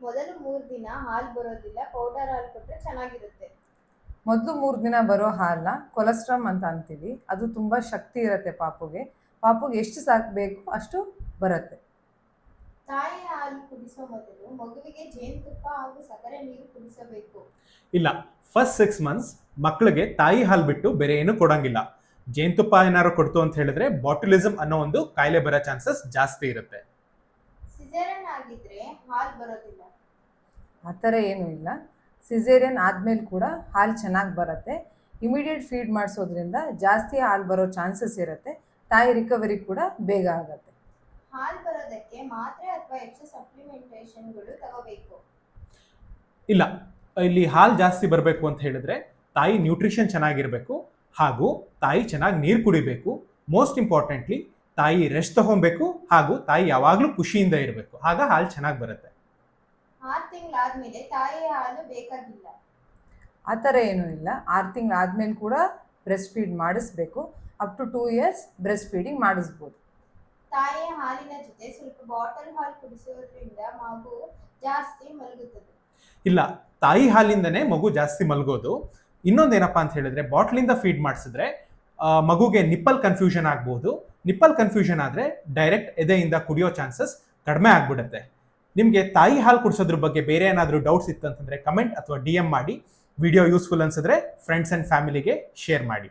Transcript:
ಮೊದಲು 3 ದಿನ ಹಾಲು ಬರೋದಿಲ್ಲ, ಪೌಡರ್ ಹಾಲು ಕೊಟ್ಟರೆ ಚೆನ್ನಾಗಿರುತ್ತೆ. ಮೊದಲು 3 ದಿನ ಬರೋ ಹಾಲನ್ನ ಕೊಲೆಸ್ಟ್ರಾಮ್ ಅಂತ ಅಂತೀವಿ. ಅದು ತುಂಬ ಶಕ್ತಿ ಇರುತ್ತೆ ಪಾಪುಗೆ ಎಷ್ಟು ಸಾಕಬೇಕು ಅಷ್ಟು ಬರುತ್ತೆ. ತಾಯಿ ಹಾಲು ಕುಡಿಸೋ ಮೊದಲು ಮಗುವಿಗೆ ಜೇನುತುಪ್ಪ ಹಾಗೂ ಸಕ್ಕರೆ ನೀರು ಕುಡಿಸಬೇಕು. ಇಲ್ಲ, ಫಸ್ಟ್ 6 ಮಂತ್ಸ್ ಮಕ್ಕಳಿಗೆ ತಾಯಿ ಹಾಲು ಬಿಟ್ಟು ಬೇರೆ ಏನು ಕೊಡಂಗಿಲ್ಲ. ಜೇನುತುಪ್ಪ ಏನಾದ್ರು ಕೊಡ್ತು ಅಂತ ಹೇಳಿದ್ರೆ ಬಾಟುಲಿಸಮ್ ಅನ್ನೋ ಒಂದು ಕಾಯಿಲೆ ಬರೋ ಚಾನ್ಸಸ್ ಜಾಸ್ತಿ ಇರುತ್ತೆ. ಸಿಸೇರಿಯನ್ ಆಗಿದ್ರೆ ಹಾಲು ಬರೋದಿಲ್ಲ. ಆ ಥರ ಏನೂ ಇಲ್ಲ. ಸಿಸೇರಿಯನ್ ಆದಮೇಲೆ ಕೂಡ ಹಾಲು ಚೆನ್ನಾಗಿ ಬರುತ್ತೆ. ಇಮಿಡಿಯೇಟ್ ಫೀಡ್ ಮಾಡಿಸೋದ್ರಿಂದ ಜಾಸ್ತಿ ಹಾಲು ಬರೋ ಚಾನ್ಸಸ್ ಇರುತ್ತೆ. ತಾಯಿ ರಿಕವರಿ ಕೂಡ ಬೇಗ ಆಗುತ್ತೆ. ಹಾಲು ಬರೋದಕ್ಕೆ ಮಾತ್ರೆ ಅಥವಾ ಹೆಚ್ಚು ಸಪ್ಲಿಮೆಂಟೇಷನ್ಗಳು ತಗೋಬೇಕು. ಇಲ್ಲ, ಇಲ್ಲಿ ಹಾಲು ಜಾಸ್ತಿ ಬರಬೇಕು ಅಂತ ಹೇಳಿದ್ರೆ ತಾಯಿ ನ್ಯೂಟ್ರಿಷನ್ ಚೆನ್ನಾಗಿರಬೇಕು ಹಾಗೂ ತಾಯಿ ಚೆನ್ನಾಗಿ ನೀರು ಕುಡಿಬೇಕು. ಮೋಸ್ಟ್ ಇಂಪಾರ್ಟೆಂಟ್ಲಿ ತಾಯಿ ರೆಸ್ಟ್ ತಗೊಬೇಕು ಹಾಗೂ ತಾಯಿ ಯಾವಾಗಲೂ ಖುಷಿಯಿಂದ ಇರಬೇಕು. ಆಗ ಹಾಲು ಚೆನ್ನಾಗಿ ಬರುತ್ತೆ. 6 ತಿಂಗಳಾದ್ಮೇಲೆ ತಾಯಿ ಹಾಲು ಬೇಕಾಗಿಲ್ಲ. ಆ ಥರ ಏನೂ ಇಲ್ಲ. 6 ತಿಂಗಳಾದ್ಮೇಲೆ ಕೂಡ ಬ್ರೆಸ್ಟ್ ಫೀಡ್ ಮಾಡಿಸ್ಬೇಕು. Up to 2 years breast feeding ಮಾಡಿಸ್ಬೋದು. ತಾಯಿಯ ಹಾಲಿನ ಜೊತೆ ಸ್ವಲ್ಪ ಬಾಟಲ್ ಹಾಲು ಕುಡಿಸೋದ್ರಿಂದ ಮಗು ಜಾಸ್ತಿ ಮಲಗುತ್ತದೆ. ಇಲ್ಲ, ತಾಯಿ ಹಾಲಿಂದನೇ ಮಗು ಜಾಸ್ತಿ ಮಲಗೋದು. ಇನ್ನೊಂದೇನಪ್ಪ ಅಂತ ಹೇಳಿದ್ರೆ ಬಾಟ್ಲಿಂದ ಫೀಡ್ ಮಾಡಿಸಿದ್ರೆ ಮಗುಗೆ ನಿಪ್ಪಲ್ ಕನ್ಫ್ಯೂಷನ್ ಆಗ್ಬೋದು. ನಿಪ್ಪಲ್ ಕನ್ಫ್ಯೂಷನ್ ಆದರೆ ಡೈರೆಕ್ಟ್ ಎದೆಯಿಂದ ಕುಡಿಯೋ ಚಾನ್ಸಸ್ ಕಡಿಮೆ ಆಗ್ಬಿಡುತ್ತೆ. ನಿಮಗೆ ತಾಯಿ ಹಾಲು ಕುಡಿಸೋದ್ರ ಬಗ್ಗೆ ಬೇರೆ ಏನಾದರೂ ಡೌಟ್ಸ್ ಇತ್ತು ಅಂತಂದರೆ ಕಮೆಂಟ್ ಅಥವಾ DM ಮಾಡಿ. ವಿಡಿಯೋ ಯೂಸ್ಫುಲ್ ಅನ್ಸಿದ್ರೆ ಫ್ರೆಂಡ್ಸ್ ಆ್ಯಂಡ್ ಫ್ಯಾಮಿಲಿಗೆ ಶೇರ್ ಮಾಡಿ.